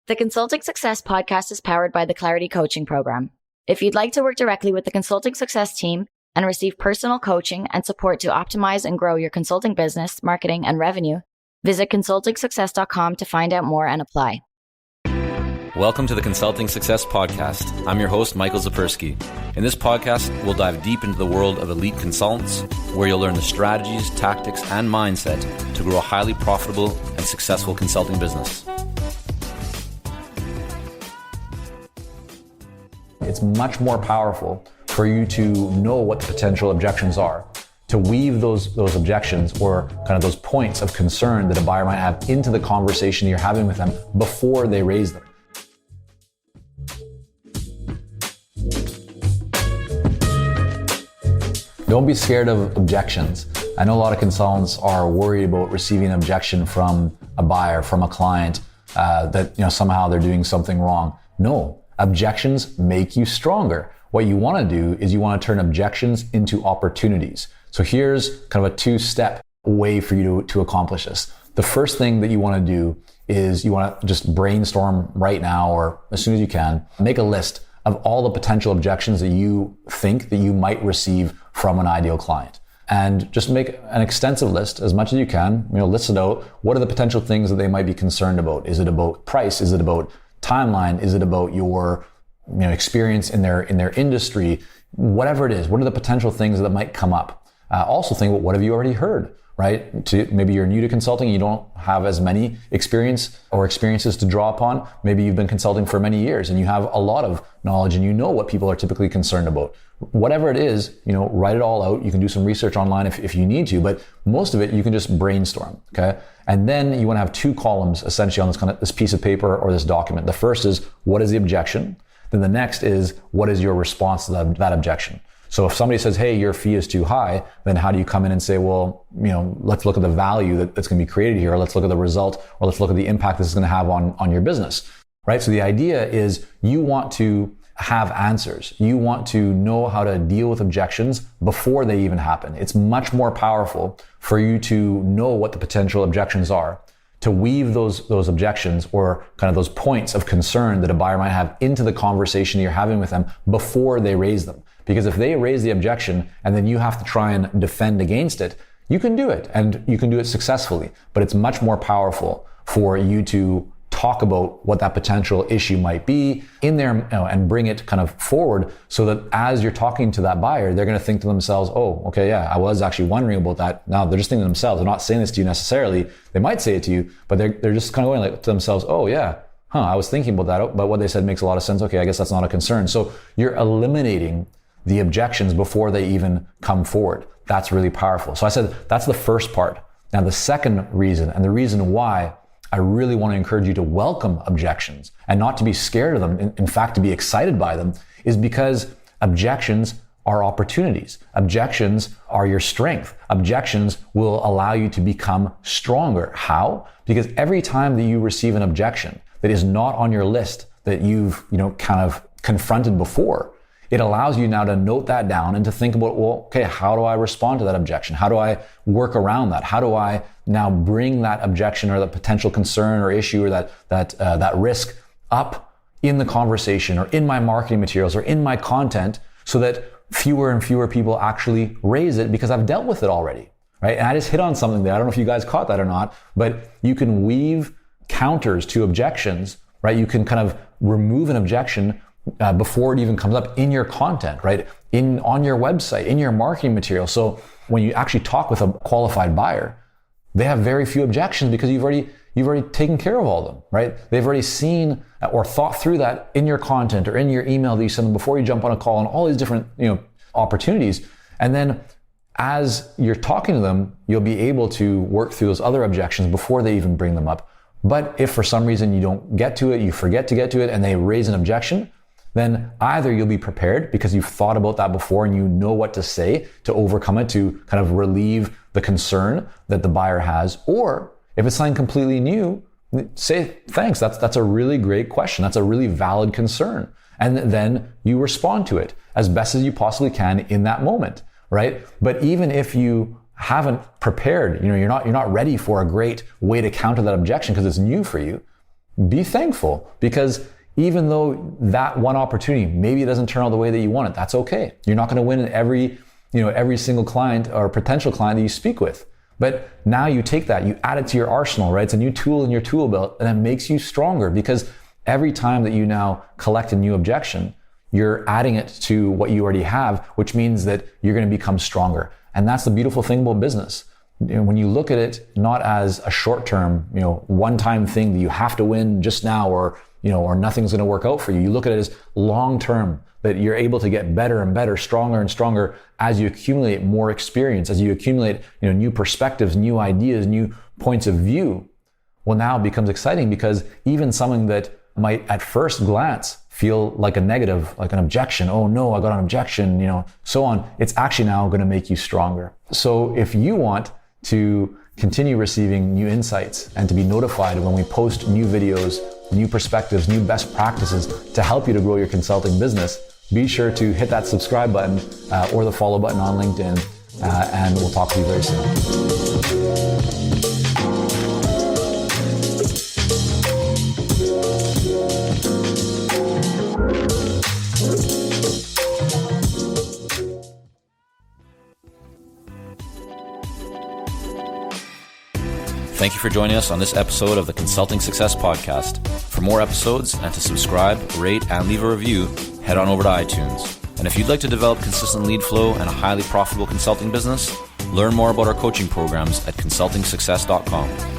The Consulting Success podcast is powered by the Clarity Coaching Program. If you'd like to work directly with the Consulting Success team and receive personal coaching and support to optimize and grow your consulting business, marketing, and revenue, visit consultingsuccess.com to find out more and apply. Welcome to the Consulting Success Podcast. I'm your host, Michael Zipursky. In this podcast, we'll dive deep into the world of elite consultants, where you'll learn the strategies, tactics, and mindset to grow a highly profitable and successful consulting business. It's much more powerful for you to know what the potential objections are, to weave those objections or kind of those points of concern that a buyer might have into the conversation you're having with them before they raise them. Don't be scared of objections. I know a lot of consultants are worried about receiving an objection from a buyer, from a client, that somehow they're doing something wrong. No. Objections make you stronger. What you want to do is you want to turn objections into opportunities. So here's kind of a two-step way for you to accomplish this. The first thing that you want to do is you want to just brainstorm right now, or as soon as you can, make a list of all the potential objections that you think that you might receive from an ideal client. And just make an extensive list as much as you can. List it out. What are the potential things that they might be concerned about? Is it about price? Is it about timeline? Is it about your experience in their industry? Whatever it is, what are the potential things that might come up? Also think about what have you already heard, right? Maybe you're new to consulting, you don't have as many experiences to draw upon. Maybe you've been consulting for many years and you have a lot of knowledge and you know what people are typically concerned about. Whatever it is, write it all out. You can do some research online if you need to, but most of it you can just brainstorm, okay? And then you want to have two columns essentially on this piece of paper or this document. The first is, what is the objection? Then the next is, what is your response to that objection? So if somebody says, hey, your fee is too high, then how do you come in and say, well, let's look at the value that's going to be created here, or let's look at the result, or let's look at the impact this is going to have on your business, right? So the idea is you want to have answers. You want to know how to deal with objections before they even happen. It's much more powerful for you to know what the potential objections are, to weave those objections or kind of those points of concern that a buyer might have into the conversation you're having with them before they raise them. Because if they raise the objection and then you have to try and defend against it, you can do it and you can do it successfully. But it's much more powerful for you to talk about what that potential issue might be in there, and bring it kind of forward so that as you're talking to that buyer, they're going to think to themselves, oh, okay, yeah, I was actually wondering about that. Now they're just thinking to themselves. They're not saying this to you necessarily. They might say it to you, but they're just kind of going to themselves, oh yeah, I was thinking about that, but what they said makes a lot of sense. Okay, I guess that's not a concern. So you're eliminating the objections before they even come forward. That's really powerful. So I said that's the first part. Now the second reason, and the reason why I really want to encourage you to welcome objections and not to be scared of them, in fact, to be excited by them, is because objections are opportunities. Objections are your strength. Objections will allow you to become stronger. How? Because every time that you receive an objection that is not on your list that you've, kind of confronted before, it allows you now to note that down and to think about, well, okay, how do I respond to that objection? How do I work around that? How do I now bring that objection or the potential concern or issue or that risk up in the conversation or in my marketing materials or in my content so that fewer and fewer people actually raise it because I've dealt with it already, right? And I just hit on something there. I don't know if you guys caught that or not, but you can weave counters to objections, right? You can kind of remove an objection before it even comes up in your content, right? On your website, in your marketing material. So when you actually talk with a qualified buyer, they have very few objections because you've already taken care of all of them, right? They've already seen or thought through that in your content or in your email that you send them before you jump on a call and all these different, opportunities. And then as you're talking to them, you'll be able to work through those other objections before they even bring them up. But if for some reason you don't get to it, you forget to get to it, and they raise an objection, then either you'll be prepared because you've thought about that before and you know what to say to overcome it, to kind of relieve the concern that the buyer has, or if it's something completely new, say, thanks, that's a really great question. That's a really valid concern. And then you respond to it as best as you possibly can in that moment, right? But even if you haven't prepared, you're not ready for a great way to counter that objection because it's new for you, be thankful, because even though that one opportunity, maybe it doesn't turn out the way that you want it, that's okay. You're not going to win every single client or potential client that you speak with. But now you take that, you add it to your arsenal, right? It's a new tool in your tool belt, and it makes you stronger, because every time that you now collect a new objection, you're adding it to what you already have, which means that you're going to become stronger. And that's the beautiful thing about business. When you look at it not as a short-term, one-time thing that you have to win just now, or nothing's going to work out for you. You look at it as long-term, that you're able to get better and better, stronger and stronger as you accumulate more experience, as you accumulate, new perspectives, new ideas, new points of view. Well, now it becomes exciting, because even something that might at first glance feel like a negative, like an objection, oh no, I got an objection, so on, it's actually now going to make you stronger. So if you want to continue receiving new insights and to be notified when we post new videos, new perspectives, new best practices to help you to grow your consulting business, be sure to hit that subscribe button or the follow button on LinkedIn, and we'll talk to you very soon. Thank you for joining us on this episode of the Consulting Success Podcast. For more episodes and to subscribe, rate, and leave a review, head on over to iTunes. And if you'd like to develop consistent lead flow and a highly profitable consulting business, learn more about our coaching programs at consultingsuccess.com.